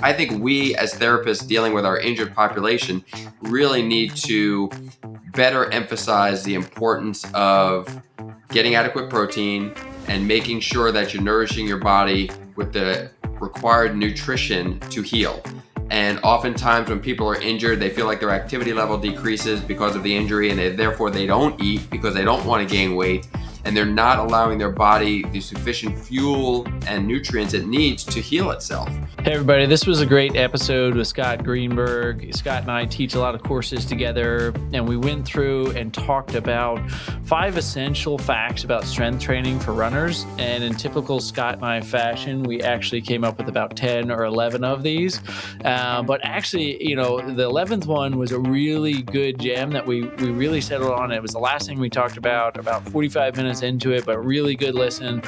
I think we as therapists dealing with our injured population really need to better emphasize the importance of getting adequate protein and making sure that you're nourishing your body with the required nutrition to heal. And oftentimes when people are injured, they feel like their activity level decreases because of the injury, and therefore they don't eat because they don't want to gain weight, and they're not allowing their body the sufficient fuel and nutrients it needs to heal itself. Hey everybody, this was a great episode with Scott Greenberg. Scott and I teach a lot of courses together, and we went through and talked about 5 essential facts about strength training for runners. And in typical Scott and I fashion, we actually came up with about 10 or 11 of these. But actually, the 11th one was a really good gem that we really settled on. It was the last thing we talked about 45 minutes into it, but really good listen.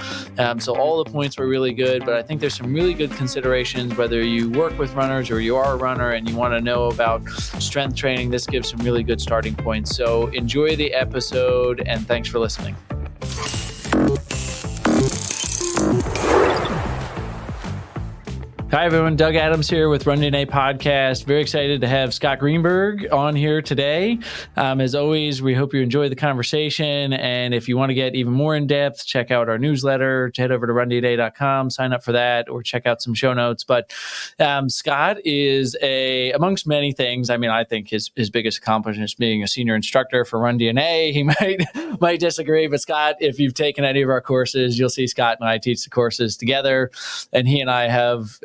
So all the points were really good, but I think there's some really good considerations whether you work with runners or you are a runner and you want to know about strength training. This gives some really good starting points. So enjoy the episode and thanks for listening. Hi, everyone. Doug Adams here with Run DNA Podcast. Very excited to have Scott Greenberg on here today. As always, we hope you enjoy the conversation. And if you want to get even more in depth, check out our newsletter. Head over to rundna.com, sign up for that, or check out some show notes. But Scott is amongst many things, I think his biggest accomplishment is being a senior instructor for Run DNA. He might disagree, but Scott, if you've taken any of our courses, you'll see Scott and I teach the courses together. And he and I have...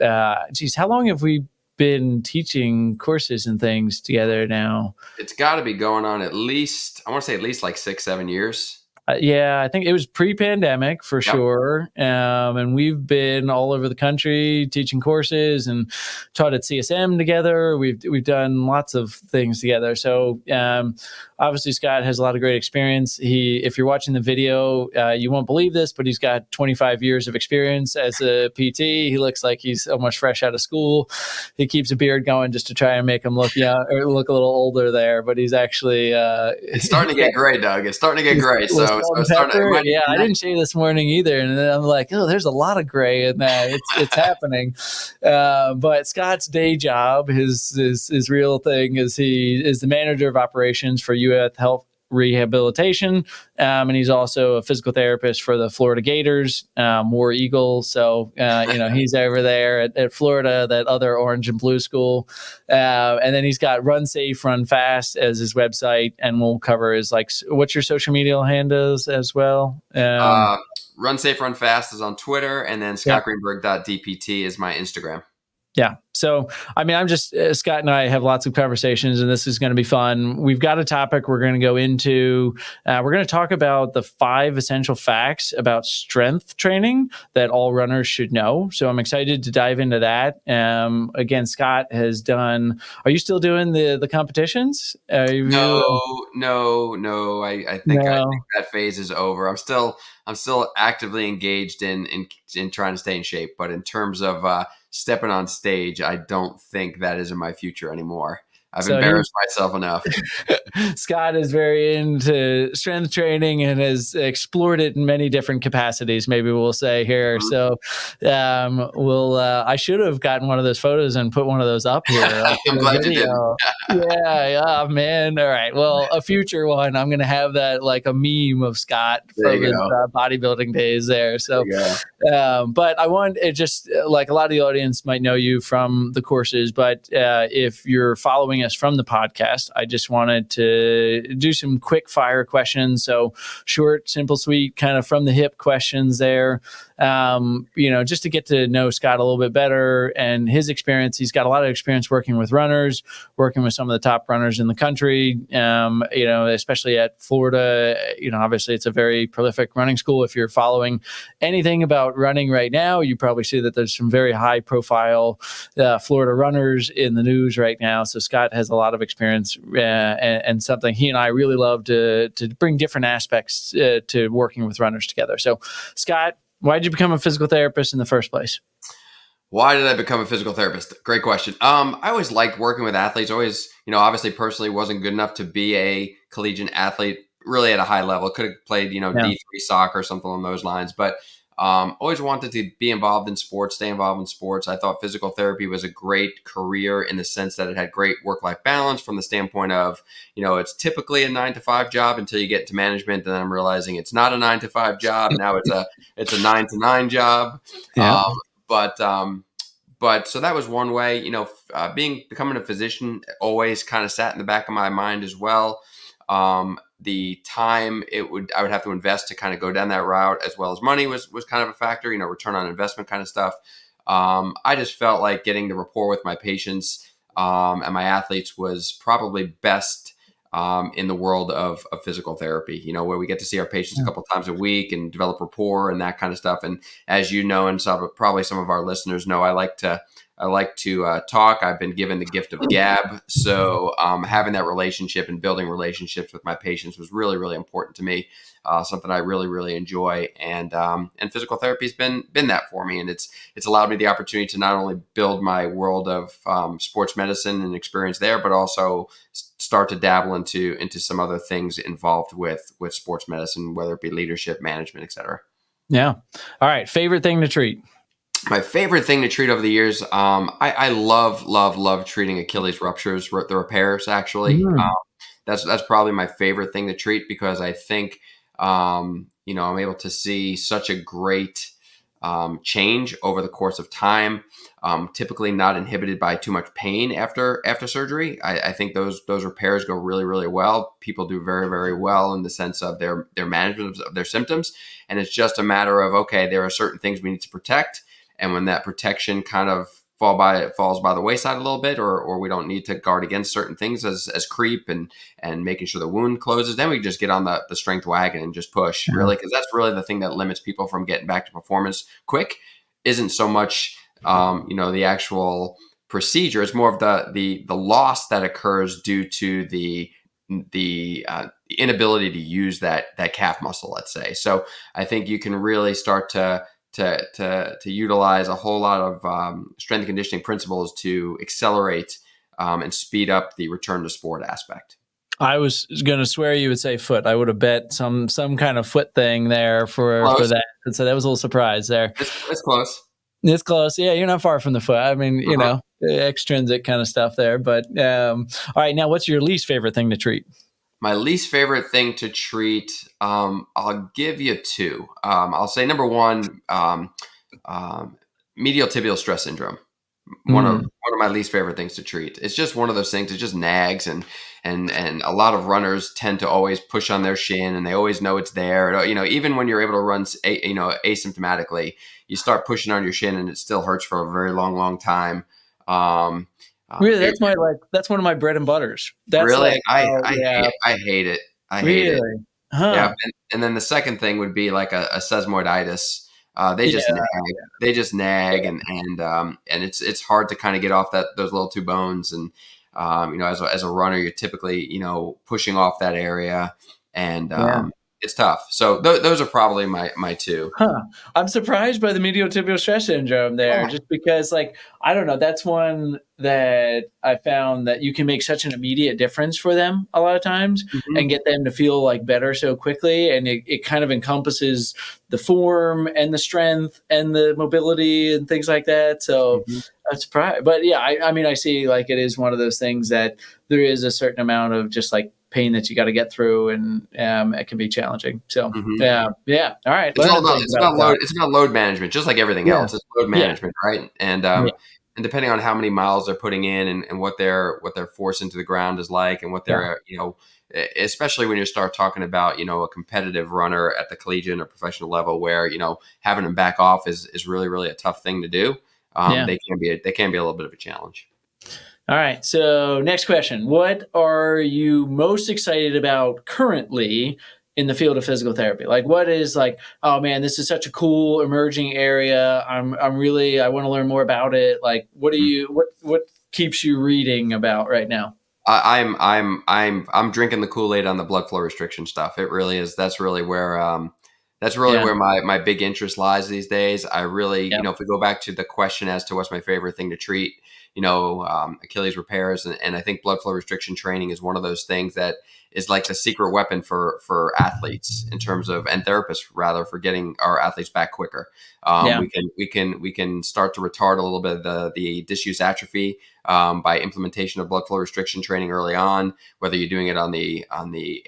how long have we been teaching courses and things together now? It's got to be going on at least like 6-7 years. Yeah, I think it was pre-pandemic for sure. And we've been all over the country teaching courses and taught at CSM together. We've done lots of things together. So obviously Scott has a lot of great experience. If you're watching the video, you won't believe this, but he's got 25 years of experience as a PT. He looks like he's almost fresh out of school. He keeps a beard going just to try and make him look young or look a little older there, but he's actually it's starting to get gray, Doug. It's starting to get gray. I didn't shave this morning either, and then I'm like, oh, there's a lot of gray in that. It's happening. But Scott's day job, his real thing, is he is the manager of operations for UF Health Rehabilitation, and he's also a physical therapist for the Florida Gators, War Eagles. So he's over there at Florida, that other orange and blue school, and then he's got Run Safe, Run Fast as his website, and we'll cover his what's your social media handles as well. Run Safe, Run Fast is on Twitter, and then scottgreenberg.dpt is my Instagram. Yeah. So, I'm just, Scott and I have lots of conversations, and this is going to be fun. We've got a topic we're going to go into. We're going to talk about the 5 essential facts about strength training that all runners should know. So I'm excited to dive into that. Again, Scott has done, are you still doing the competitions? No. I think that phase is over. I'm still actively engaged in trying to stay in shape, but in terms of stepping on stage, I don't think that is in my future anymore. I've embarrassed myself enough. Scott is very into strength training and has explored it in many different capacities, maybe we'll say here. So I should have gotten one of those photos and put one of those up here. I'm glad you did. Yeah, man. All right. Well, a future one, I'm going to have that like a meme of Scott from his bodybuilding days there. So, but I want it just like a lot of the audience might know you from the courses, but if you're following us from the podcast, I just wanted to do some quick fire questions. So short, simple, sweet, kind of from the hip questions there. Just to get to know Scott a little bit better and his experience. He's got a lot of experience working with runners, working with some of the top runners in the country, especially at Florida. Obviously it's a very prolific running school. If you're following anything about running right now, you probably see that there's some very high profile Florida runners in the news right now. So Scott has a lot of experience and something he and I really love to bring different aspects to working with runners together. So Scott, why did you become a physical therapist in the first place? Why did I become a physical therapist? Great question. I always liked working with athletes. Always, obviously personally wasn't good enough to be a collegiate athlete really at a high level. Could have played, D3 soccer or something along those lines. But Always wanted to be involved in sports, stay involved in sports. I thought physical therapy was a great career in the sense that it had great work-life balance from the standpoint of, it's typically a 9 to 5 job until you get to management. And then I'm realizing it's not a 9 to 5 job. Now it's a 9 to 9 job. Yeah. But so that was one way, becoming a physician always kind of sat in the back of my mind as well. The time I would have to invest to kind of go down that route, as well as money was kind of a factor, return on investment kind of stuff. I just felt like getting the rapport with my patients and my athletes was probably best in the world of physical therapy, where we get to see our patients a couple of times a week and develop rapport and that kind of stuff. And as you know, and probably some of our listeners know, I like to talk. I've been given the gift of gab. So having that relationship and building relationships with my patients was really, really important to me. Something I really, really enjoy. And physical therapy has been that for me. And it's allowed me the opportunity to not only build my world of sports medicine and experience there, but also start to dabble into some other things involved with sports medicine, whether it be leadership, management, et cetera. Yeah. All right. Favorite thing to treat? My favorite thing to treat over the years, I love treating Achilles ruptures, the repairs, actually. That's probably my favorite thing to treat, because I think, I'm able to see such a great change over the course of time, typically not inhibited by too much pain after surgery. I think those repairs go really, really well. People do very, very well in the sense of their management of their symptoms. And it's just a matter of, okay, there are certain things we need to protect. And when that protection kind of falls by the wayside a little bit, or we don't need to guard against certain things as creep and making sure the wound closes, then we just get on the strength wagon and just push, really, because that's really the thing that limits people from getting back to performance quick. Isn't so much the actual procedure. It's more of the loss that occurs due to the inability to use that calf muscle, let's say. So I think you can really start to utilize a whole lot of strength and conditioning principles to accelerate and speed up the return to sport aspect. I was going to swear you would say foot. I would have bet some kind of foot thing there for that. And so that was a little surprise there. It's close. It's close. Yeah, you're not far from the foot. I mean, extrinsic kind of stuff there. But all right, now what's your least favorite thing to treat? My least favorite thing to treat, I'll give you two. I'll say number one, medial tibial stress syndrome. One of my least favorite things to treat. It's just one of those things. It just nags, and a lot of runners tend to always push on their shin, and they always know it's there. Even when you're able to run, asymptomatically, you start pushing on your shin, and it still hurts for a very long, long time. Really, that's one of my bread and butters. That's really, I hate it. I hate it. Huh. Yeah, and then the second thing would be like a sesamoiditis. They just nag. They just nag, and it's hard to kind of get off those little two bones. And as a runner, you're typically pushing off that area, and it's tough. So those are probably my two. Huh. I'm surprised by the medial tibial stress syndrome there, just because, I don't know, that's one that I found that you can make such an immediate difference for them a lot of times, and get them to feel better so quickly. And it kind of encompasses the form and the strength and the mobility and things like that. So I'm surprised. But yeah, I mean, I see it is one of those things that there is a certain amount of just pain that you got to get through, and it can be challenging. So yeah. All right. It's about load management, just like everything else. It's load management, right? And and depending on how many miles they're putting in, and what their force into the ground is like, and what their especially when you start talking about a competitive runner at the collegiate or professional level, where having them back off is really, really a tough thing to do. They can be a little bit of a challenge. All right. So next question. What are you most excited about currently in the field of physical therapy? What is oh man, this is such a cool emerging area. I want to learn more about it. What keeps you reading about right now? I'm drinking the Kool-Aid on the blood flow restriction stuff. It really is. That's really where where my big interest lies these days. I really, if we go back to the question as to what's my favorite thing to treat, Achilles repairs. And I think blood flow restriction training is one of those things that is like the secret weapon for athletes in terms of, and therapists rather, for getting our athletes back quicker. We can start to retard a little bit of the disuse atrophy by implementation of blood flow restriction training early on, whether you're doing it on the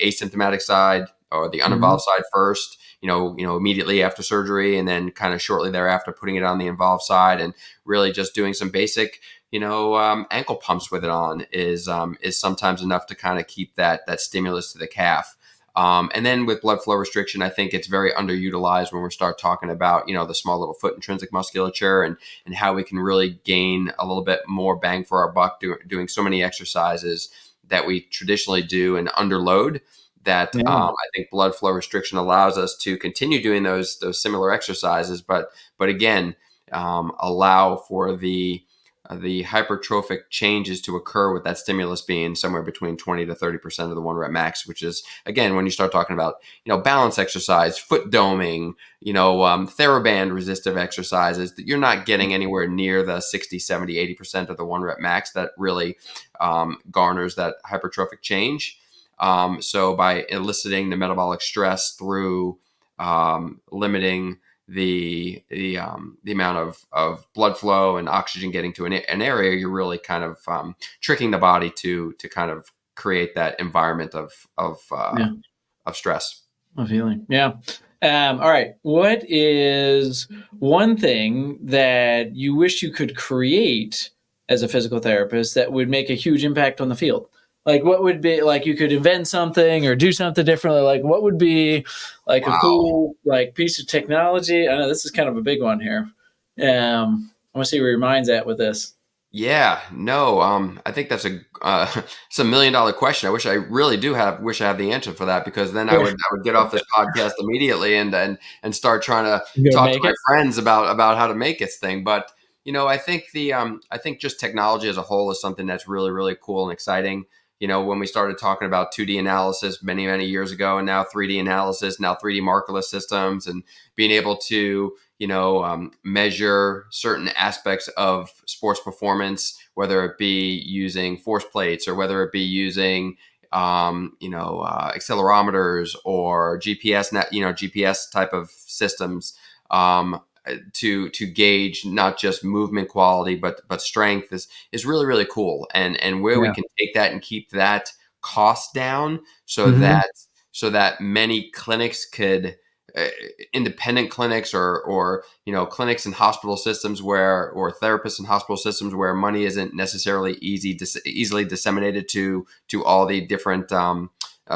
asymptomatic side or the uninvolved side first, immediately after surgery, and then kind of shortly thereafter putting it on the involved side, and really just doing some basic, ankle pumps with it on is sometimes enough to kind of keep that stimulus to the calf. And then with blood flow restriction, I think it's very underutilized when we start talking about, the small little foot intrinsic musculature and how we can really gain a little bit more bang for our buck doing so many exercises that we traditionally do and underload that. I think blood flow restriction allows us to continue doing those similar exercises, but again, allow for the hypertrophic changes to occur with that stimulus being somewhere between 20 to 30% of the 1 rep max, which is, again, when you start talking about, balance exercise, foot doming, TheraBand resistive exercises, that you're not getting anywhere near the 60, 70, 80% of the 1 rep max that really garners that hypertrophic change. So by eliciting the metabolic stress through limiting the amount of blood flow and oxygen getting to an area, you're really kind of tricking the body to kind of create that environment of stress. Of healing. Yeah. All right. What is one thing that you wish you could create as a physical therapist that would make a huge impact on the field? Like, what would be, like, you could invent something or do something differently? Like, what would be like a cool piece of technology? I know this is kind of a big one here. I want to see where your mind's at with this. Yeah, no, I think that's it's $1 million question. I wish I have the answer for that, because then I would get off this podcast immediately and start trying to talk to my friends about how to make this thing. But I think I think just technology as a whole is something that's really, really cool and exciting. When we started talking about 2D analysis many, many years ago, and now 3D analysis, now 3D markerless systems, and being able to, measure certain aspects of sports performance, whether it be using force plates or whether it be using, accelerometers or GPS type of systems, to gauge not just movement quality but strength is really, really cool, and where we can take that and keep that cost down so that many clinics could independent clinics or clinics and hospital systems or therapists and hospital systems where money isn't necessarily easily disseminated to all the different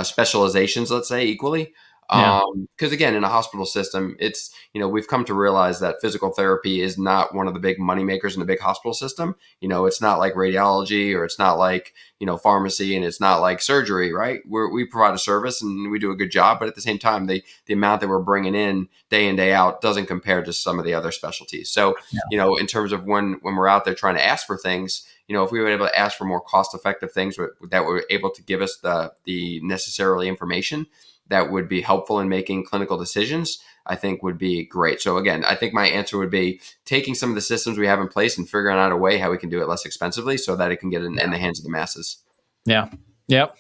specializations, let's say, equally. Because again, in a hospital system, it's, we've come to realize that physical therapy is not one of the big money makers in the big hospital system. It's not like radiology, or it's not like, pharmacy, and it's not like surgery, right? We provide a service and we do a good job, but at the same time, the amount that we're bringing in day out doesn't compare to some of the other specialties. So, in terms of when we're out there trying to ask for things, if we were able to ask for more cost-effective things that were able to give us the necessarily information that would be helpful in making clinical decisions, I think would be great. So again, I think my answer would be taking some of the systems we have in place and figuring out a way how we can do it less expensively so that it can get in the hands of the masses. Yeah. Yep.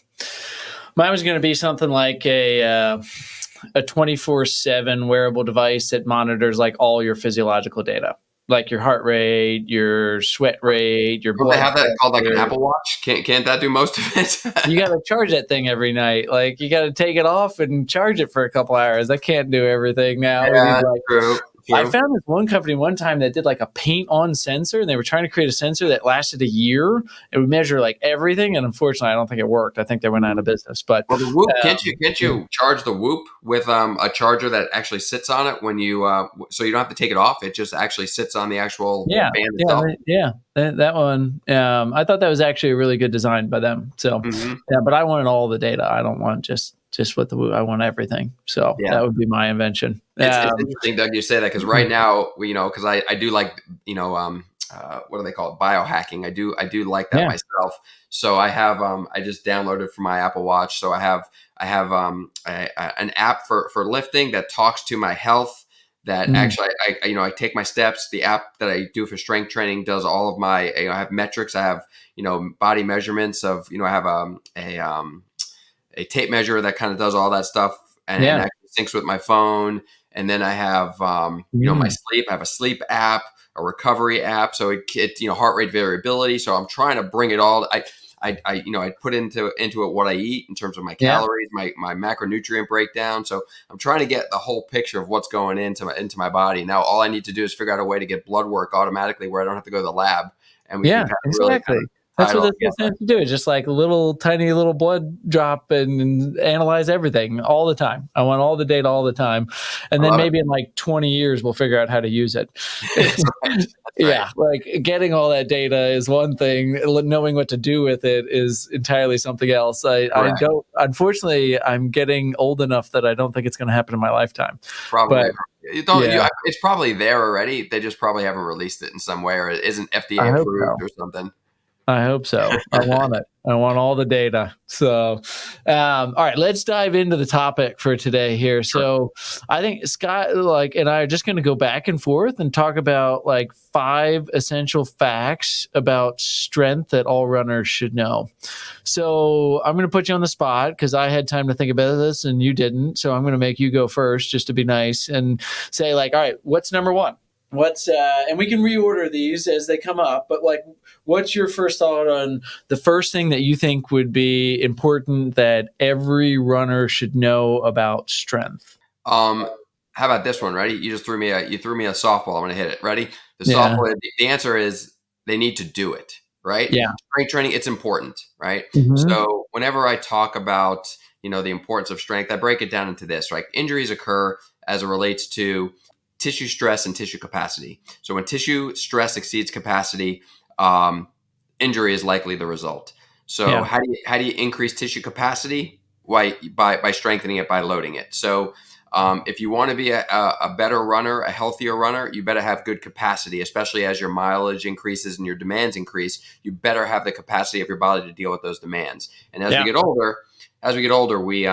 Mine was going to be something like a 24/7 wearable device that monitors like all your physiological data, like your heart rate, your sweat rate, your blood. They have that called like an Apple Watch. Can't that do most of it? You got to charge that thing every night. Like, you got to take it off and charge it for a couple hours. I can't do everything now. Yeah, true. I found this one company one time that did like a paint on sensor, and they were trying to create a sensor that lasted a year. It would measure like everything. And unfortunately, I don't think it worked. I think they went out of business. But the Whoop, can't you charge the Whoop with a charger that actually sits on it when you, so you don't have to take it off. It just actually sits on the actual band itself. That one. I thought that was actually a really good design by them. So, but I wanted all the data. I don't want just with the Whoop. I want everything. So that would be my invention. It's interesting, Doug, you say that, because right now, because I do like, what do they call it? Biohacking. I do like that myself. So I have, I just downloaded for my Apple Watch. So I have an app for lifting that talks to my health, that actually I take my steps. The app that I do for strength training does all of my, I have metrics. I have, body measurements of, I have a tape measure that kind of does all that stuff and actually syncs with my phone. And then I have, my sleep. I have a sleep app, a recovery app. So it heart rate variability. So I'm trying to bring it all. I put into it what I eat in terms of my calories, my macronutrient breakdown. So I'm trying to get the whole picture of what's going into my body. Now, all I need to do is figure out a way to get blood work automatically where I don't have to go to the lab. And we can exactly. That's what this has to do. It's just like a little tiny little blood drop and analyze everything all the time. I want all the data all the time. And then maybe in like 20 years, we'll figure out how to use it. That's right. Yeah. Like getting all that data is one thing. Knowing what to do with it is entirely something else. Unfortunately, I'm getting old enough that I don't think it's going to happen in my lifetime. Probably. It's probably there already. They just probably haven't released it in some way, or it isn't FDA approved or something. I hope so. I want it. I want all the data. So, all right, let's dive into the topic for today here. Sure. So I think Scott and I are just going to go back and forth and talk about 5 essential facts about strength that all runners should know. So I'm going to put you on the spot because I had time to think about this and you didn't. So I'm going to make you go first just to be nice and say all right, what's number 1? What's and we can reorder these as they come up, but what's your first thought on the first thing that you think would be important that every runner should know about strength? How about this one? Ready? You threw me a softball. I'm going to hit it. Ready? The softball. The answer is they need to do it. Right? Yeah. Strength training, it's important. Right? Mm-hmm. So whenever I talk about the importance of strength, I break it down into this. Right? Injuries occur as it relates to tissue stress and tissue capacity. So when tissue stress exceeds capacity, injury is likely the result. So how do you increase tissue capacity? By strengthening it, by loading it. So if you want to be a better runner, a healthier runner, you better have good capacity, especially as your mileage increases and your demands increase. You better have the capacity of your body to deal with those demands. And as we get older, we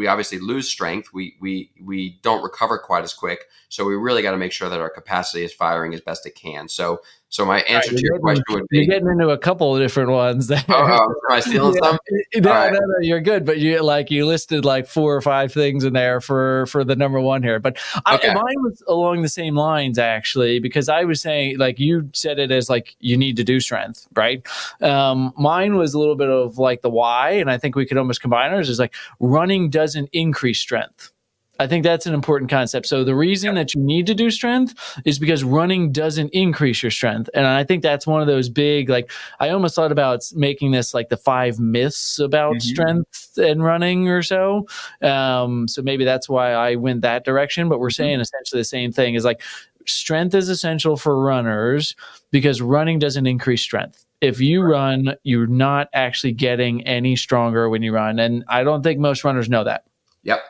obviously lose strength. We don't recover quite as quick. So we really got to make sure that our capacity is firing as best it can. So my answer to your question would be... You're getting into a couple of different ones there. Am I stealing some? No, you're good. But you listed 4 or 5 things in there for the number 1 here. But mine was along the same lines, actually, because I was saying, you said it as you need to do strength, right? Mine was a little bit of the why, and I think we could almost combine ours, is running doesn't increase strength. I think that's an important concept. So the reason that you need to do strength is because running doesn't increase your strength. And I think that's one of those big, I almost thought about making this the 5 myths about strength and running or so. So maybe that's why I went that direction, but we're saying essentially the same thing is strength is essential for runners because running doesn't increase strength. If you run, you're not actually getting any stronger when you run. And I don't think most runners know that. Yep.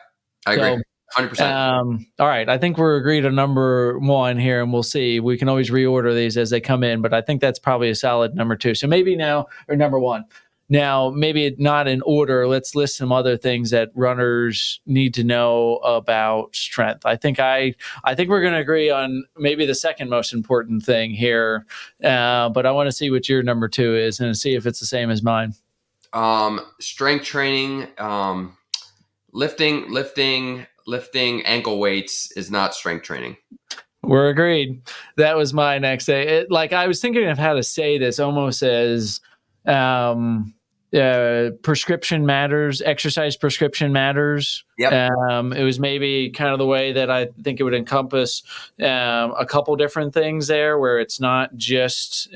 I agree. 100%. All right. I think we're agreed on number 1 here, and we'll see. We can always reorder these as they come in, but I think that's probably a solid number 2. So maybe now, or number 1. Now, maybe not in order. Let's list some other things that runners need to know about strength. I think we're going to agree on maybe the second most important thing here, but I want to see what your number 2 is and see if it's the same as mine. Strength training, lifting ankle weights is not strength training. We're agreed. That was my next day. I was thinking of how to say this almost as prescription matters, exercise prescription matters. Yep. It was maybe kind of the way that I think it would encompass a couple different things there where it's not just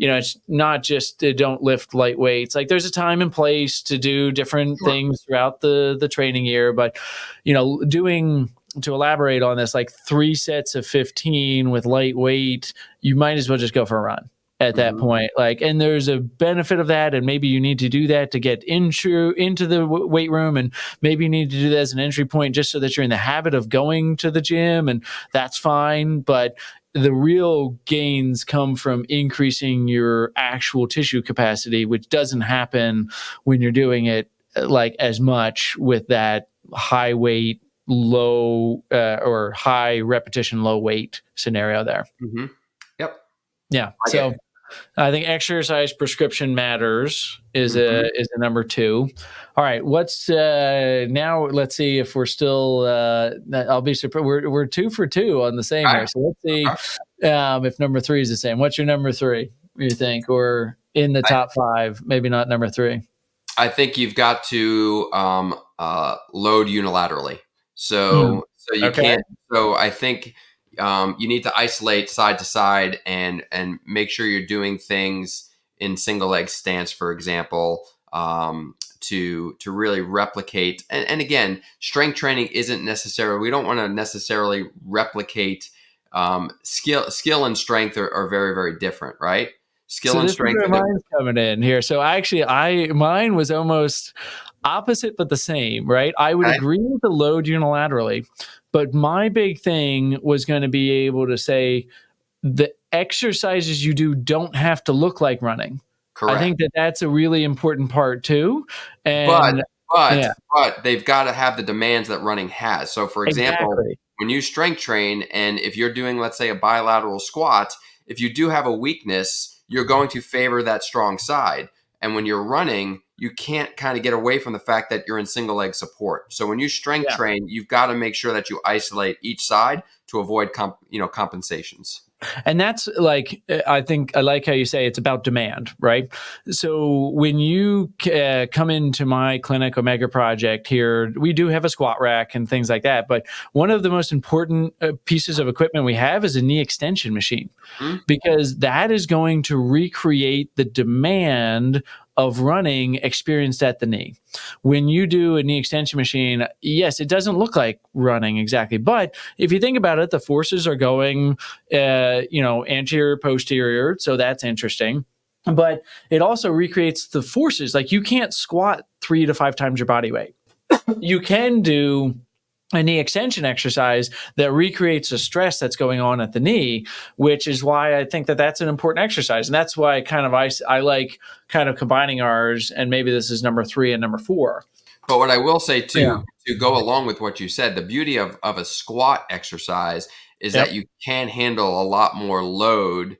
it's not just don't lift light weights. There's a time and place to do different things throughout the training year, but to elaborate on this, 3 sets of 15 with light weight, you might as well just go for a run at that point. And there's a benefit of that, and maybe you need to do that to get into the weight room, and maybe you need to do that as an entry point just so that you're in the habit of going to the gym, and that's fine. But the real gains come from increasing your actual tissue capacity, which doesn't happen when you're doing it as much with that high weight low or high repetition, low weight scenario there. Mm-hmm. Yep. Yeah. So I think exercise prescription matters is a number 2. All right. What's now? Let's see if we're still. I'll be surprised. We're 2 for 2 on the same here. So let's see if number 3 is the same. What's your number 3? You think, or in the top 5? Maybe not number 3. I think you've got to load unilaterally. So you can't. So I think you need to isolate side to side and make sure you're doing things in single leg stance, for example, to really replicate. And again, strength training isn't necessarily. We don't want to necessarily replicate skill and strength are very, very different, right? Skill and strength. Is where mine's coming in here. So mine was almost opposite but the same, right? I would agree with the load unilaterally, but my big thing was going to be able to say the exercises you do don't have to look like running. Correct. I think that's a really important part too. And but they've got to have the demands that running has. So for example, when you strength train and if you're doing, let's say, a bilateral squat, if you do have a weakness, you're going to favor that strong side. And when you're running, you can't kind of get away from the fact that you're in single leg support. So when you strength train, you've got to make sure that you isolate each side to avoid compensations. And that's like, I think I like how you say it's about demand, right? So when you come into my clinic Omega project here, we do have a squat rack and things like that. But one of the most important pieces of equipment we have is a knee extension machine, because that is going to recreate the demand of running experienced at the knee. When you do a knee extension machine, yes, it doesn't look like running exactly. But if you think about it, the forces are going, anterior, posterior. So that's interesting. But it also recreates the forces. Like you can't squat 3 to 5 times your body weight. You can do a knee extension exercise that recreates the stress that's going on at the knee, which is why I think that's an important exercise. And that's why I like kind of combining ours, and maybe this is number 3 and number 4. But what I will say too, to go along with what you said, the beauty of a squat exercise is that you can handle a lot more load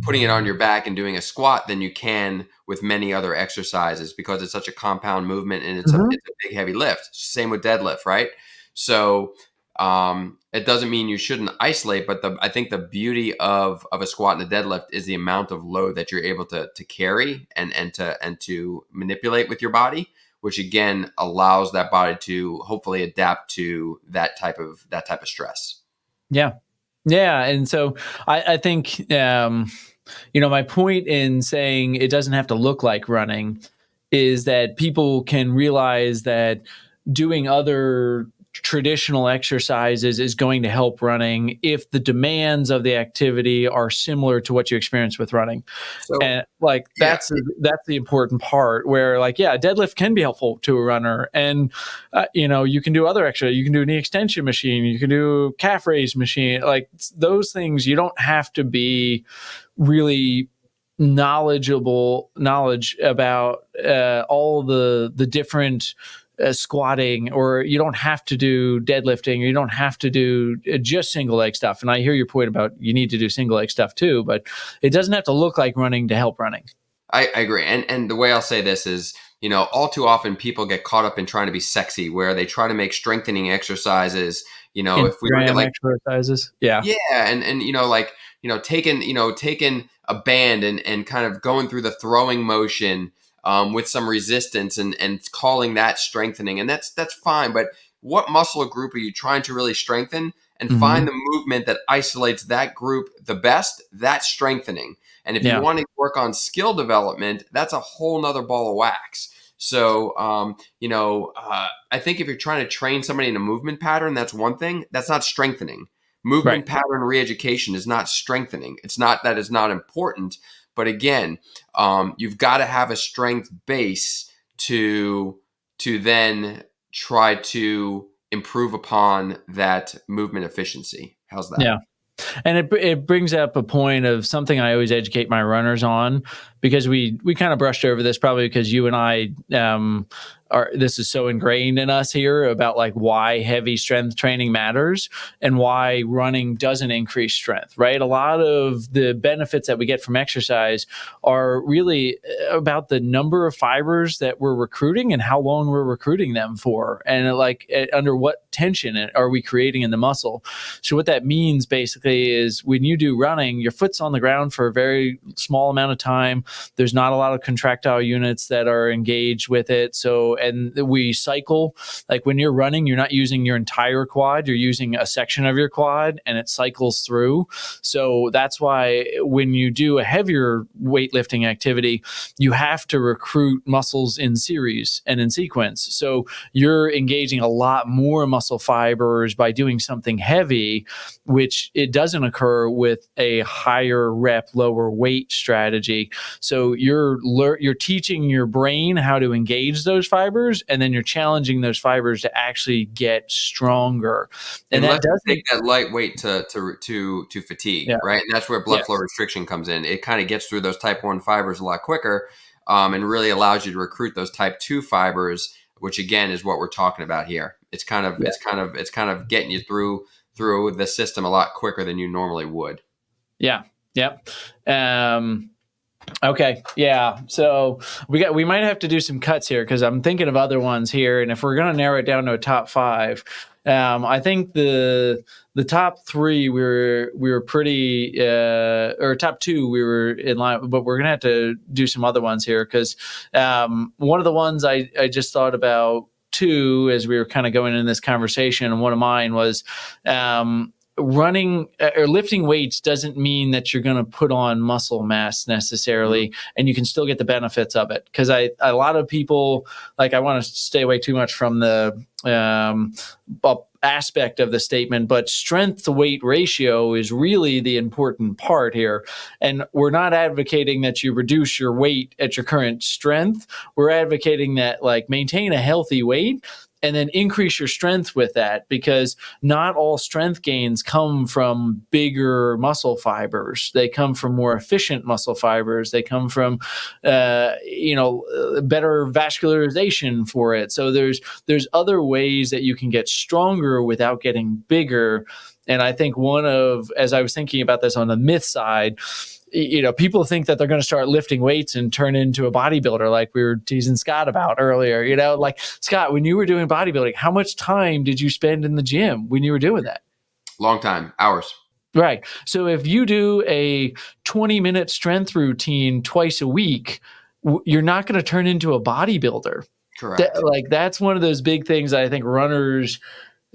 putting it on your back and doing a squat than you can with many other exercises, because it's such a compound movement and it's a big heavy lift. Same with deadlift, right? So it doesn't mean you shouldn't isolate, but I think the beauty of a squat and a deadlift is the amount of load that you're able to carry and to manipulate with your body, which again allows that body to hopefully adapt to that type of stress. Yeah. And so I think, my point in saying it doesn't have to look like running is that people can realize that doing other traditional exercises is going to help running if the demands of the activity are similar to what you experience with running. So, and that's the important part where deadlift can be helpful to a runner, and you can do other exercises. You can do a knee extension machine, you can do calf raise machine, like those things. You don't have to be really knowledge about all the different squatting, or you don't have to do deadlifting, or you don't have to do just single leg stuff. And I hear your point about you need to do single leg stuff too, but it doesn't have to look like running to help running. I agree. And the way I'll say this is, all too often people get caught up in trying to be sexy, where they try to make strengthening exercises, if we look at exercises. taking a band and kind of going through the throwing motion with some resistance and calling that strengthening. And that's fine. But what muscle group are you trying to really strengthen? And find the movement that isolates that group the best, that's strengthening. And if you want to work on skill development, that's a whole nother ball of wax. So, I think if you're trying to train somebody in a movement pattern, that's one thing. That's not strengthening. Movement pattern re-education is not strengthening. It's not that it's not important. But again, you've got to have a strength base to then try to improve upon that movement efficiency. How's that? Yeah. And it brings up a point of something I always educate my runners on, because we kind of brushed over this probably because you and I this is so ingrained in us here about like why heavy strength training matters and why running doesn't increase strength, right? A lot of the benefits that we get from exercise are really about the number of fibers that we're recruiting and how long we're recruiting them for, and like under what tension are we creating in the muscle. So what that means basically is when you do running, your foot's on the ground for a very small amount of time. There's not a lot of contractile units that are engaged with it. So, and we cycle, like when you're running, you're not using your entire quad, you're using a section of your quad and it cycles through. So that's why when you do a heavier weightlifting activity, you have to recruit muscles in series and in sequence. So you're engaging a lot more muscle fibers by doing something heavy, which it doesn't occur with a higher rep, lower weight strategy. So you're teaching your brain how to engage those fibers, and then you're challenging those fibers to actually get stronger. And that does take that lightweight to fatigue, yeah. right? And that's where blood flow restriction comes in. It kind of gets through those type 1 fibers a lot quicker, and really allows you to recruit those type 2 fibers, which again is what we're talking about here. It's kind of getting you through the system a lot quicker than you normally would. Yeah. Yep. Okay. Yeah. So we might have to do some cuts here because I'm thinking of other ones here. And if we're going to narrow it down to a top 5, I think the top 3 we were pretty, or top 2 we were in line, but we're going to have to do some other ones here because one of the ones I just thought about too as we were kind of going in this conversation, and one of mine was running or lifting weights doesn't mean that you're going to put on muscle mass necessarily, and you can still get the benefits of it. Because a lot of people, like, I want to stay away too much from the aspect of the statement, but strength to weight ratio is really the important part here. And we're not advocating that you reduce your weight at your current strength. We're advocating that, like, maintain a healthy weight and then increase your strength with that, because not all strength gains come from bigger muscle fibers. They come from more efficient muscle fibers. They come from, better vascularization for it. So there's other ways that you can get stronger without getting bigger. And I think as I was thinking about this on the myth side, people think that they're going to start lifting weights and turn into a bodybuilder, like we were teasing Scott about earlier. Like, Scott, when you were doing bodybuilding, how much time did you spend in the gym when you were doing that? Long time, hours. Right. So if you do a 20-minute strength routine twice a week, you're not going to turn into a bodybuilder. Correct. That's one of those big things I think runners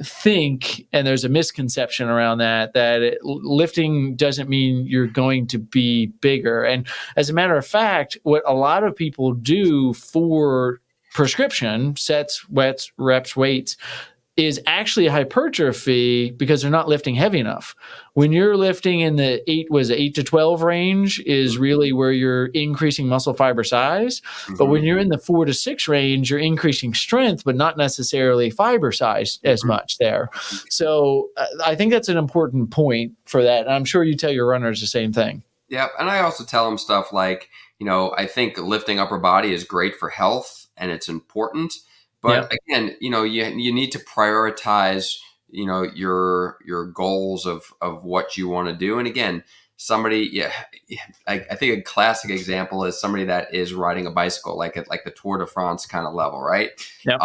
think, and there's a misconception around that lifting doesn't mean you're going to be bigger. And as a matter of fact, what a lot of people do for prescription sets, reps, weights is actually hypertrophy, because they're not lifting heavy enough. When you're lifting in the 8 to 12 range is really where you're increasing muscle fiber size. Mm-hmm. But when you're in the 4 to 6 range, you're increasing strength, but not necessarily fiber size as much there. So I think that's an important point for that. And I'm sure you tell your runners the same thing. Yeah. And I also tell them stuff like, I think lifting upper body is great for health and it's important. But again, you need to prioritize, your goals of what you want to do. And again, I think a classic example is somebody that is riding a bicycle, like the Tour de France kind of level, right? Yep.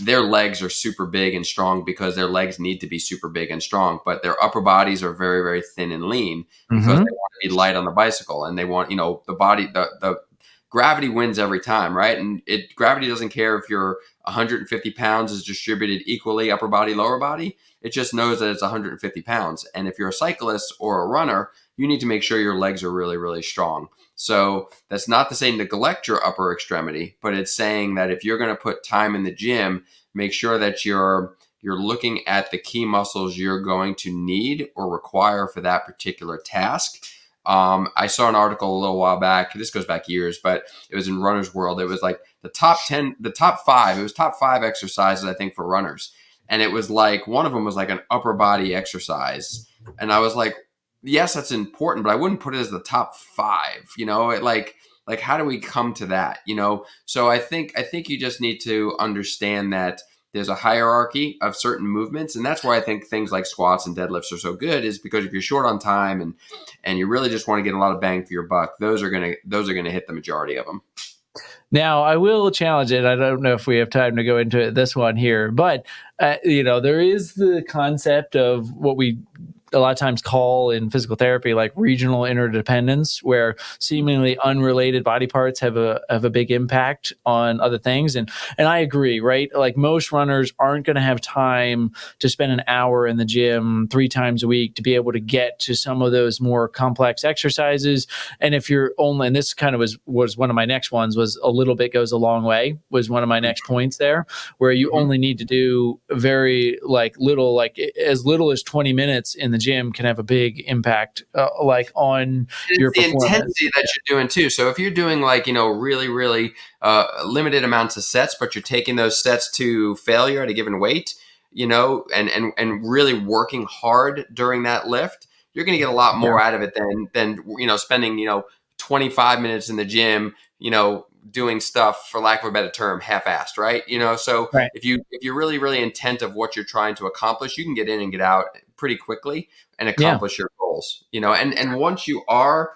Their legs are super big and strong because their legs need to be super big and strong, but their upper bodies are very, very thin and lean because they want to be light on the bicycle, and they want, the body, the gravity wins every time, right? And gravity doesn't care if you're 150 pounds is distributed equally, upper body, lower body. It just knows that it's 150 pounds. And if you're a cyclist or a runner, you need to make sure your legs are really, really strong. So that's not to say neglect your upper extremity, but it's saying that if you're going to put time in the gym, make sure that you're looking at the key muscles you're going to need or require for that particular task. I saw an article a little while back. This goes back years, but it was in Runner's World. It was like the top 5. It was top 5 exercises, I think, for runners. And it was like, one of them was like an upper body exercise. And I was like, yes, that's important, but I wouldn't put it as the top 5. Like, how do we come to that? So I think you just need to understand that there's a hierarchy of certain movements, and that's why I think things like squats and deadlifts are so good, is because if you're short on time and you really just want to get a lot of bang for your buck, those are gonna hit the majority of them. Now, I will challenge it. I don't know if we have time to go into this one here, but there is the concept of what we a lot of times call in physical therapy like regional interdependence, where seemingly unrelated body parts have a big impact on other things. And I agree, right? Like, most runners aren't going to have time to spend an hour in the gym 3 times a week to be able to get to some of those more complex exercises. And if you're only, and this kind of was one of my next ones, was a little bit goes a long way, was one of my next points there, where you only need to do very little, like as little as 20 minutes in the gym can have a big impact on your performance. The intensity that you're doing too. So if you're doing really, really limited amounts of sets, but you're taking those sets to failure at a given weight, and really working hard during that lift, you're going to get a lot more out of it than spending 25 minutes in the gym, doing stuff, for lack of a better term, half-assed, right? So right. if you're really, really intent of what you're trying to accomplish, you can get in and get out pretty quickly and accomplish your goals. And once you are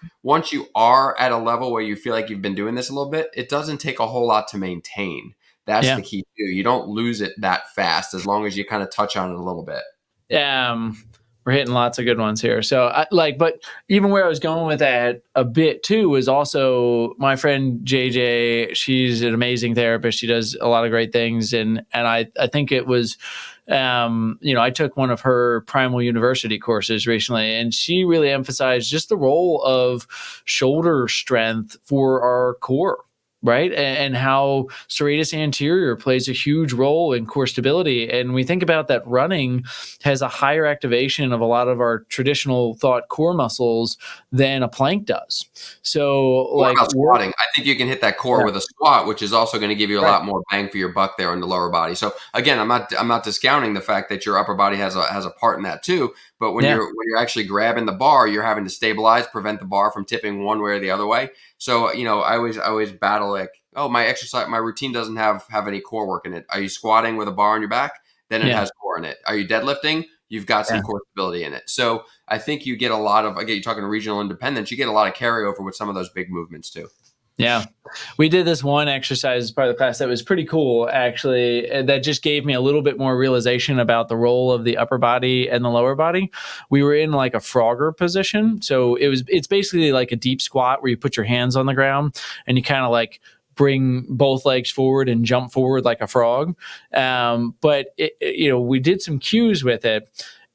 at a level where you feel like you've been doing this a little bit, it doesn't take a whole lot to maintain. That's the key too. You don't lose it that fast, as long as you kind of touch on it a little bit. We're hitting lots of good ones here. So but even where I was going with that a bit too was also my friend JJ. She's an amazing therapist. She does a lot of great things. And I think it was, I took one of her Primal University courses recently, and she really emphasized just the role of shoulder strength for our core. Right. And how serratus anterior plays a huge role in core stability. And we think about that running has a higher activation of a lot of our traditional thought core muscles than a plank does. So what about squatting? I think you can hit that core with a squat, which is also going to give you a lot more bang for your buck there on the lower body. So again, I'm not discounting the fact that your upper body has a part in that too. But when you're actually grabbing the bar, you're having to stabilize, prevent the bar from tipping one way or the other way. So, I always battle like, oh, my routine doesn't have any core work in it. Are you squatting with a bar on your back? Then it has core in it. Are you deadlifting? You've got some core stability in it. So I think you get a lot of, again, you're talking regional independence, you get a lot of carryover with some of those big movements too. Yeah. We did this one exercise as part of the class that was pretty cool, actually, that just gave me a little bit more realization about the role of the upper body and the lower body. We were in like a Frogger position. So it's basically like a deep squat where you put your hands on the ground and you kind of like bring both legs forward and jump forward like a frog. But we did some cues with it.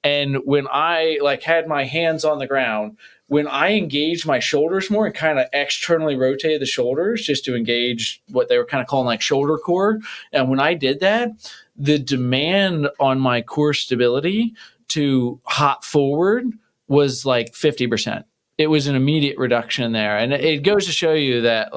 And when I had my hands on the ground, when I engaged my shoulders more and kind of externally rotated the shoulders just to engage what they were kind of calling like shoulder core. And when I did that, the demand on my core stability to hop forward was like 50%. It was an immediate reduction there. And it goes to show you that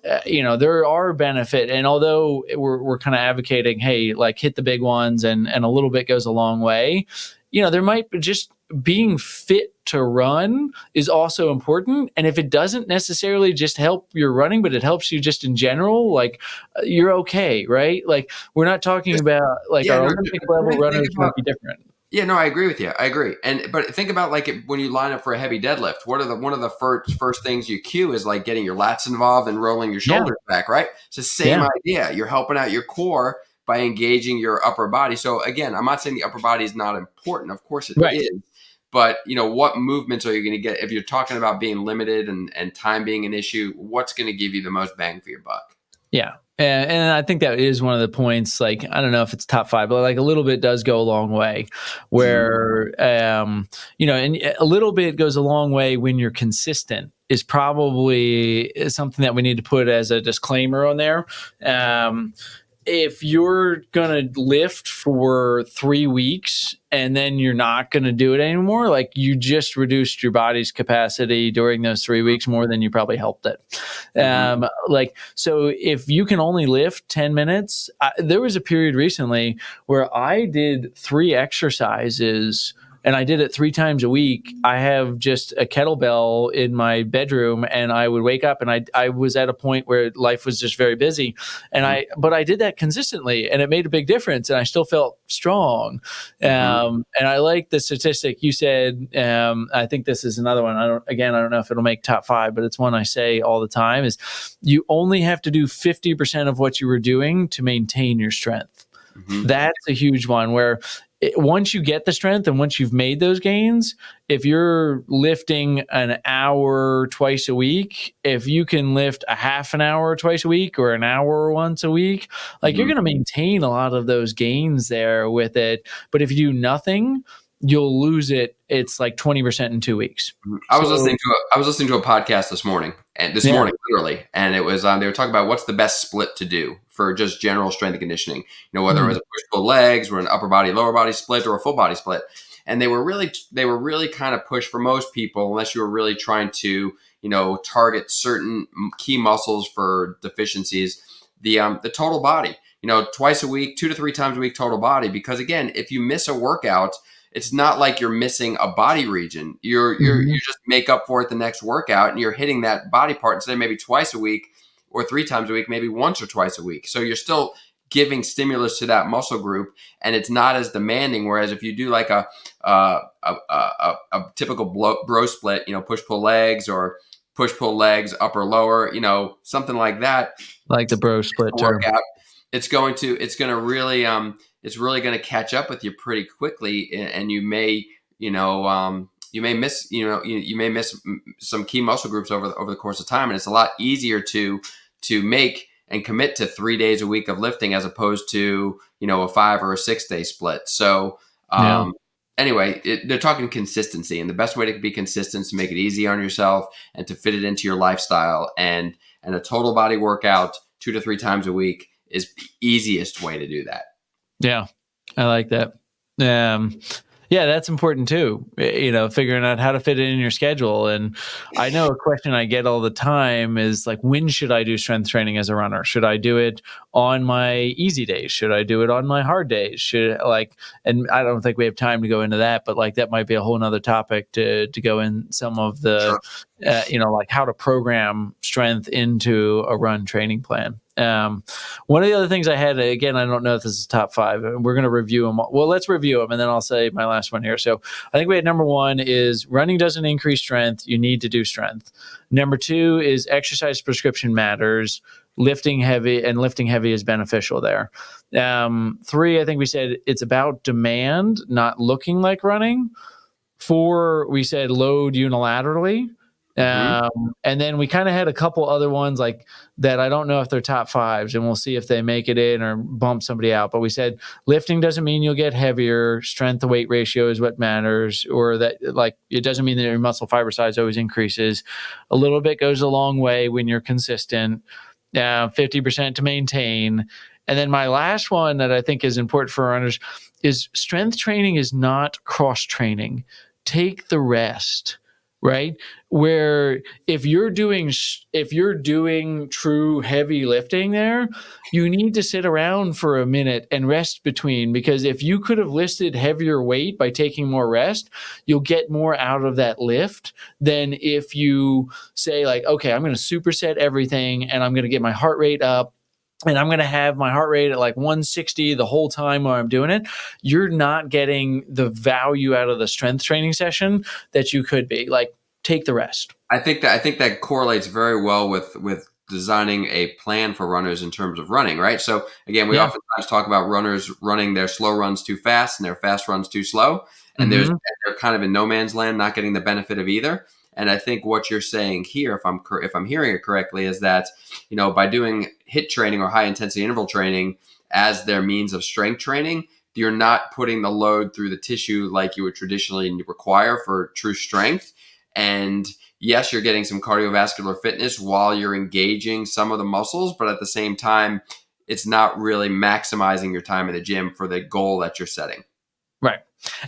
there are benefit. And although we're kind of advocating, hey, hit the big ones and a little bit goes a long way, there might be just being fit to run is also important. And if it doesn't necessarily just help your running, but it helps you just in general, you're okay, right? We're not talking about our Olympic level runners might be different. Yeah, no, I agree with you. I agree. But think about when you line up for a heavy deadlift, one of the first things you cue is getting your lats involved and rolling your shoulders back, right? It's the same idea. You're helping out your core by engaging your upper body. So again, I'm not saying the upper body is not important. Of course it is. But what movements are you going to get if you're talking about being limited and time being an issue? What's going to give you the most bang for your buck? Yeah. And I think that is one of the points, I don't know if it's top 5, but a little bit does go a long way where, and a little bit goes a long way when you're consistent is probably something that we need to put as a disclaimer on there. If you're going to lift for 3 weeks and then you're not going to do it anymore, you just reduced your body's capacity during those 3 weeks more than you probably helped it. So if you can only lift 10 minutes, there was a period recently where I did 3 exercises and I did it 3 times a week. I have just a kettlebell in my bedroom, and I would wake up, and I was at a point where life was just very busy, and but I did that consistently, and it made a big difference, and I still felt strong. And I like the statistic you said. I think this is another one. I don't know if it'll make top 5, but it's one I say all the time, is you only have to do 50% of what you were doing to maintain your strength. That's a huge one, where once you get the strength and once you've made those gains, if you're lifting an hour twice a week, if you can lift a half an hour twice a week or an hour once a week, like you're going to maintain a lot of those gains there with it. But if you do nothing, you'll lose it. It's like 20% in 2 weeks. I was listening to a podcast this morning, literally, and it was they were talking about what's the best split to do for just general strength and conditioning. Whether it was a push-pull legs, or an upper body, lower body split, or a full body split. And they were really kind of pushed for most people, unless you were really trying to target certain key muscles for deficiencies. The total body, twice a week, 2 to 3 times a week total body, because again, if you miss a workout, it's not like you're missing a body region. You just make up for it the next workout, and you're hitting that body part instead of maybe twice a week or 3 times a week, maybe once or twice a week. So you're still giving stimulus to that muscle group, and it's not as demanding. Whereas if you do like a typical bro split, push pull legs or push pull legs upper lower, something like that, like the bro split workout, it's really going to catch up with you pretty quickly, and you may miss some key muscle groups over the course of time, and it's a lot easier to make and commit to 3 days a week of lifting as opposed to a 5 or a 6 day split. So anyway, they're talking consistency, and the best way to be consistent is to make it easy on yourself and to fit it into your lifestyle, and a total body workout 2 to 3 times a week is the easiest way to do that. Yeah, I like that. Yeah, that's important too. Figuring out how to fit it in your schedule. And I know a question I get all the time is like, when should I do strength training as a runner? Should I do it on my easy days? Should I do it on my hard days? And I don't think we have time to go into that, but like that might be a whole nother topic to go in some of the, like how to program strength into a run training plan. One of the other things I had, again, I don't know if this is top 5. We're going to review them. Well, let's review them, and then I'll say my last one here. So I think we had number 1 is running doesn't increase strength. You need to do strength. Number 2 is exercise prescription matters. Lifting heavy is beneficial there. 3, I think we said it's about demand, not looking like running. 4, we said load unilaterally. And then we kind of had a couple other ones like that. I don't know if they're top 5s, and we'll see if they make it in or bump somebody out. But we said lifting doesn't mean you'll get heavier. Strength to weight ratio is what matters, or that like it doesn't mean that your muscle fiber size always increases. A little bit goes a long way when you're consistent. 50% to maintain. And then my last one that I think is important for runners is strength training is not cross training. Take the rest. Right? Where if you're doing true heavy lifting there, you need to sit around for a minute and rest between, because if you could have lifted heavier weight by taking more rest, you'll get more out of that lift than if you say like, okay, I'm going to superset everything and I'm going to get my heart rate up, and I'm going to have my heart rate at like 160 the whole time while I'm doing it. You're not getting the value out of the strength training session that you could be. Like, take the rest. I think that correlates very well with designing a plan for runners in terms of running, right? So again, we oftentimes talk about runners running their slow runs too fast and their fast runs too slow. And they're kind of in no man's land, not getting the benefit of either. And I think what you're saying here, if I'm hearing it correctly, is that, by doing HIIT training or high intensity interval training as their means of strength training, you're not putting the load through the tissue like you would traditionally require for true strength. And yes, you're getting some cardiovascular fitness while you're engaging some of the muscles, but at the same time, it's not really maximizing your time in the gym for the goal that you're setting. Right.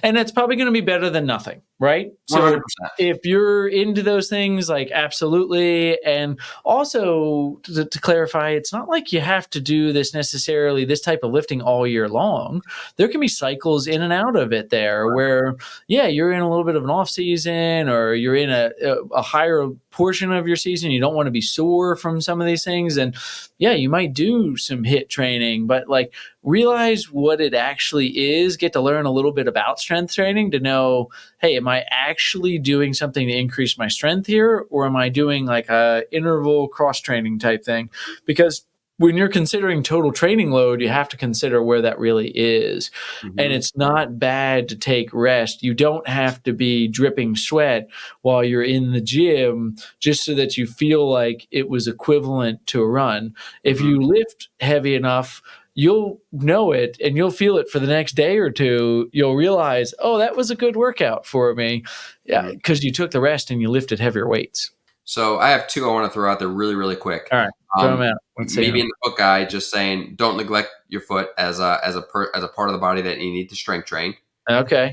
And it's probably going to be better than nothing, right? 100%. So if you're into those things, like absolutely. And also to clarify, it's not like you have to do this necessarily, this type of lifting all year long. There can be cycles in and out of it there where, yeah, you're in a little bit of an off season, or you're in a higher portion of your season. You don't want to be sore from some of these things. And yeah, you might do some HIIT training, but like realize what it actually is, get to learn a little bit about strength training to know, hey, am I actually doing something to increase my strength here? Or am I doing like a interval cross training type thing? Because when you're considering total training load, you have to consider where that really is. Mm-hmm. And it's not bad to take rest. You don't have to be dripping sweat while you're in the gym just so that you feel like it was equivalent to a run. If you lift heavy enough, you'll know it and you'll feel it for the next day or two. You'll realize, oh, that was a good workout for me. Yeah, because you took the rest and you lifted heavier weights. So I have two I want to throw out there really, really quick. All right, throw them out. Let's me being the book guy, just saying, don't neglect your foot as a part of the body that you need to strength train. Okay.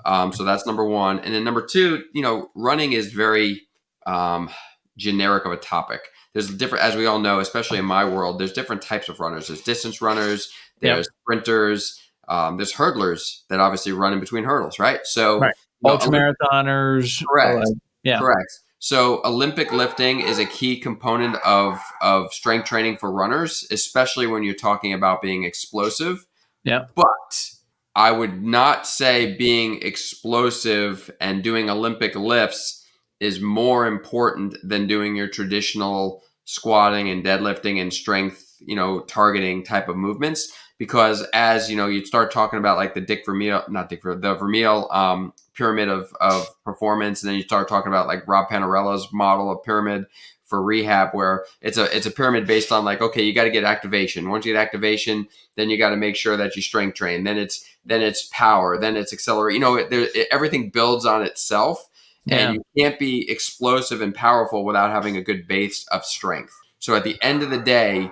So that's number one. And then number two, running is very generic of a topic. There's different, as we all know, especially in my world, there's different types of runners. There's distance runners, there's sprinters, there's hurdlers that obviously run in between hurdles, right? So ultramarathoners. Correct. Correct. So Olympic lifting is a key component of strength training for runners, especially when you're talking about being explosive. Yeah. But I would not say being explosive and doing Olympic lifts is more important than doing your traditional squatting and deadlifting and strength, targeting type of movements. Because as you start talking about like the Vermeil pyramid of performance, and then you start talking about like Rob Panerella's model of pyramid for rehab, where it's a pyramid based on like, okay, you got to get activation. Once you get activation, then you got to make sure that you strength train. Then it's power. Then it's accelerate. Everything builds on itself. And you can't be explosive and powerful without having a good base of strength. So at the end of the day,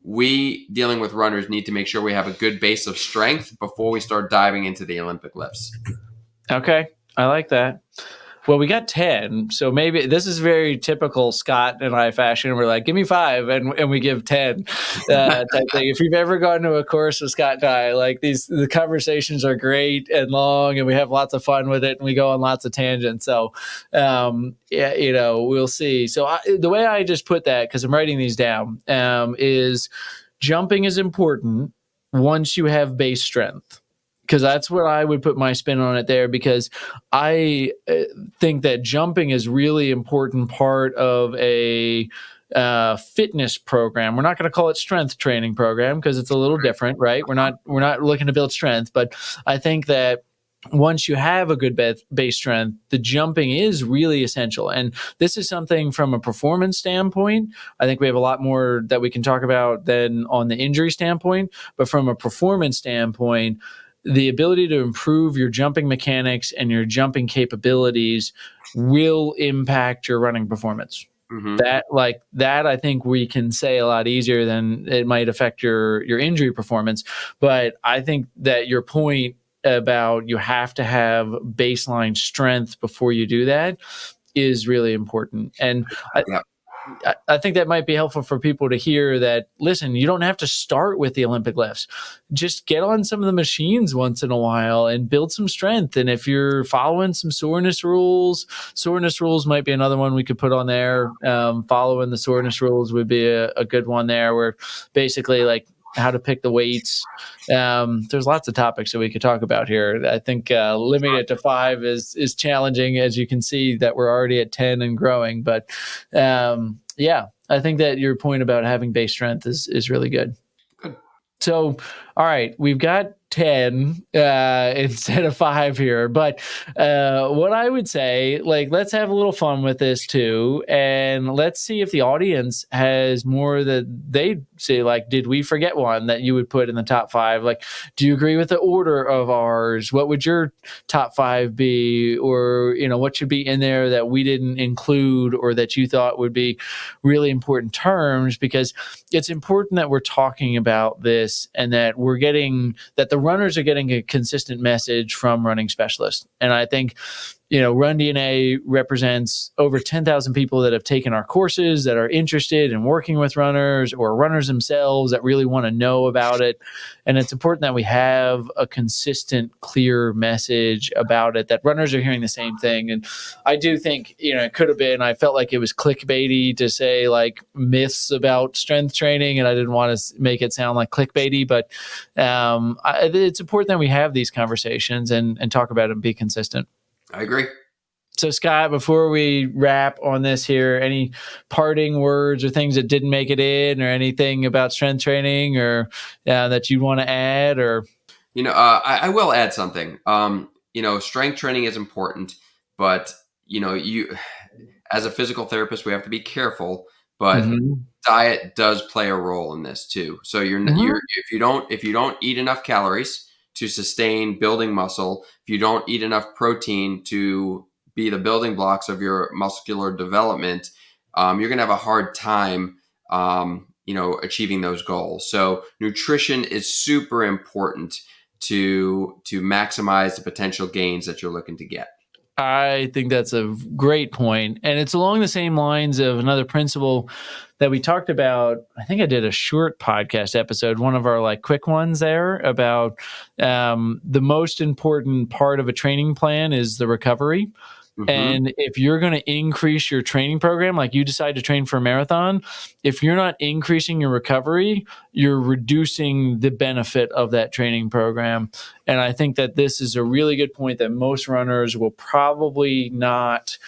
we dealing with runners need to make sure we have a good base of strength before we start diving into the Olympic lifts. Okay. I like that. Well, we got 10. So maybe this is very typical Scott and I fashion. We're like, give me 5 and we give 10 type thing. If you've ever gone to a course with Scott and I, like the conversations are great and long and we have lots of fun with it and we go on lots of tangents. So, we'll see. So the way I just put that, because I'm writing these down, is jumping is important once you have base strength. Because that's what I would put my spin on it there, because I think that jumping is really important part of a fitness program. We're not going to call it strength training program because it's a little different, right? We're not looking to build strength, but I think that once you have a good base strength, the jumping is really essential. And this is something from a performance standpoint. I think we have a lot more that we can talk about than on the injury standpoint, but from a performance standpoint, the ability to improve your jumping mechanics and your jumping capabilities will impact your running performance. Mm-hmm. That I think we can say a lot easier than it might affect your injury performance. But I think that your point about you have to have baseline strength before you do that is really important. And I think that might be helpful for people to hear that, listen, you don't have to start with the Olympic lifts. Just get on some of the machines once in a while and build some strength. And if you're following some soreness rules might be another one we could put on there. Following the soreness rules would be a good one there, where basically like how to pick the weights. There's lots of topics that we could talk about here. I think limiting it to 5 is challenging, as you can see that we're already at 10 and growing. But I think that your point about having base strength is really good. Good. So, all right, we've got 10 instead of 5 here. But what I would say, like, let's have a little fun with this too. And let's see if the audience has more that they say, like, did we forget one that you would put in the top 5? Like, do you agree with the order of ours? What would your top 5 be? Or, what should be in there that we didn't include or that you thought would be really important terms? Because it's important that we're talking about this and that we're getting that the runners are getting a consistent message from running specialists. And I think, Run DNA represents over 10,000 people that have taken our courses, that are interested in working with runners, or runners themselves that really want to know about it. And it's important that we have a consistent, clear message about it, that runners are hearing the same thing. And I do think, it could have been, I felt like it was clickbaity to say like myths about strength training, and I didn't want to make it sound like clickbaity, but it's important that we have these conversations and talk about it and be consistent. I agree. So Scott, before we wrap on this here, any parting words or things that didn't make it in, or anything about strength training or that you want to add? Or I will add something. Strength training is important, but you as a physical therapist, we have to be careful. But diet does play a role in this too. So if you don't eat enough calories to sustain building muscle, if you don't eat enough protein to be the building blocks of your muscular development, you're going to have a hard time, achieving those goals. So nutrition is super important to maximize the potential gains that you're looking to get. I think that's a great point. And it's along the same lines of another principle that we talked about. I think I did a short podcast episode, one of our like quick ones there, about the most important part of a training plan is the recovery. And if you're going to increase your training program, like you decide to train for a marathon, if you're not increasing your recovery, you're reducing the benefit of that training program. And I think that this is a really good point that most runners will probably not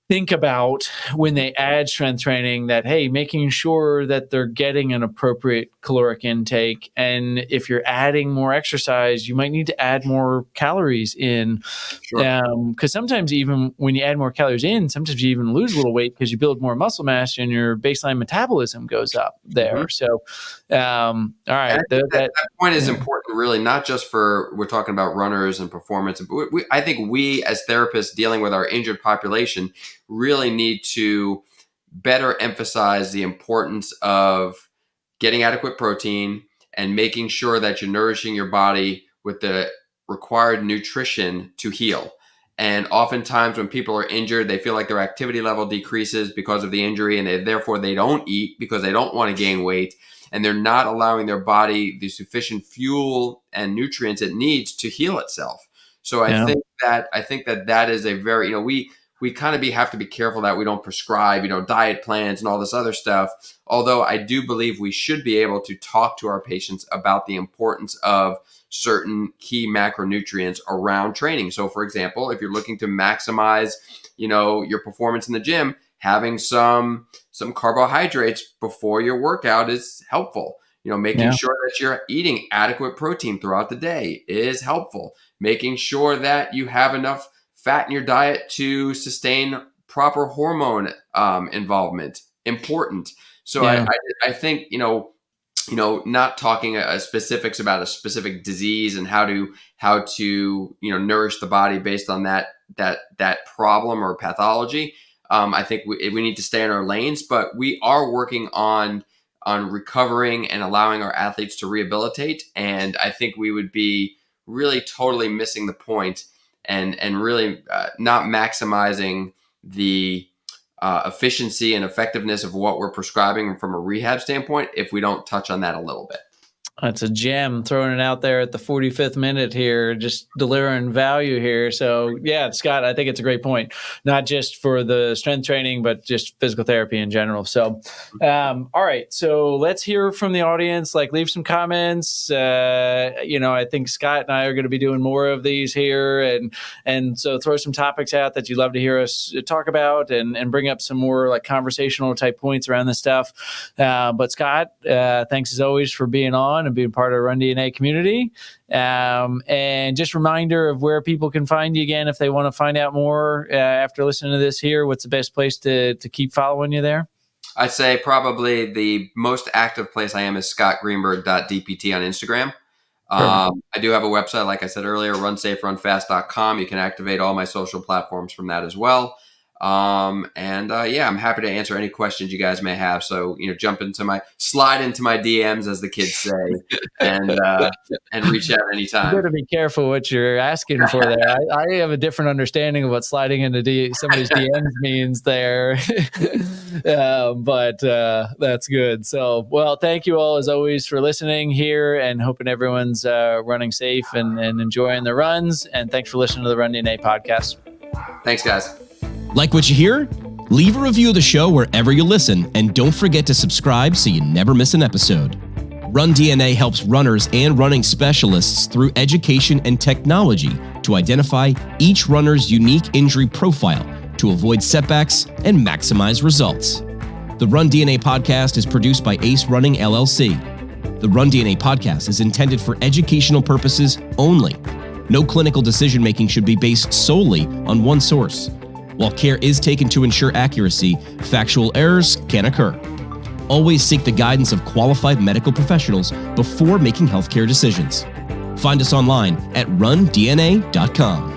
think about when they add strength training, that, hey, making sure that they're getting an appropriate caloric intake. And if you're adding more exercise, you might need to add more calories in. Sure. Because sometimes even when you add more calories in, sometimes you even lose a little weight because you build more muscle mass and your baseline metabolism goes up there. So, all right. That point is important, really, not just for, we're talking about runners and performance. I think we as therapists dealing with our injured population really need to better emphasize the importance of getting adequate protein and making sure that you're nourishing your body with the required nutrition to heal. And oftentimes when people are injured, they feel like their activity level decreases because of the injury, and therefore they don't eat because they don't want to gain weight, and they're not allowing their body the sufficient fuel and nutrients it needs to heal itself. So I think that is a very, we kind of have to be careful that we don't prescribe, diet plans and all this other stuff. Although I do believe we should be able to talk to our patients about the importance of certain key macronutrients around training. So for example, if you're looking to maximize, your performance in the gym, having some carbohydrates before your workout is helpful. Making sure that you're eating adequate protein throughout the day is helpful. Making sure that you have enough fat in your diet to sustain proper hormone involvement, important. So I think, not talking specifics about a specific disease and how to nourish the body based on that problem or pathology. I think we need to stay in our lanes, but we are working on recovering and allowing our athletes to rehabilitate. And I think we would be really totally missing the point and really not maximizing the efficiency and effectiveness of what we're prescribing from a rehab standpoint if we don't touch on that a little bit. That's a gem, throwing it out there at the 45th minute here, just delivering value here. So yeah, Scott, I think it's a great point, not just for the strength training, but just physical therapy in general. So, all right. So let's hear from the audience, leave some comments. I think Scott and I are going to be doing more of these here. And so throw some topics out that you'd love to hear us talk about and bring up some more conversational type points around this stuff. But Scott, thanks as always for being on and being part of the Run DNA community. And just a reminder of where people can find you again if they want to find out more after listening to this here. What's the best place to keep following you there? I'd say probably the most active place I am is scottgreenberg.dpt on Instagram. I do have a website, like I said earlier, runsaferunfast.com. You can activate all my social platforms from that as well. I'm happy to answer any questions you guys may have. So, slide into my DMs, as the kids say, and reach out anytime. You got to be careful what you're asking for there. I have a different understanding of what sliding into somebody's DMs means there. But that's good. So, well, thank you all as always for listening here, and hoping everyone's running safe and enjoying the runs. And thanks for listening to the Run DNA podcast. Thanks, guys. Like what you hear? Leave a review of the show wherever you listen, and don't forget to subscribe so you never miss an episode. Run DNA helps runners and running specialists through education and technology to identify each runner's unique injury profile to avoid setbacks and maximize results. The Run DNA podcast is produced by Ace Running LLC. The Run DNA podcast is intended for educational purposes only. No clinical decision-making should be based solely on one source. While care is taken to ensure accuracy, factual errors can occur. Always seek the guidance of qualified medical professionals before making healthcare decisions. Find us online at rundna.com.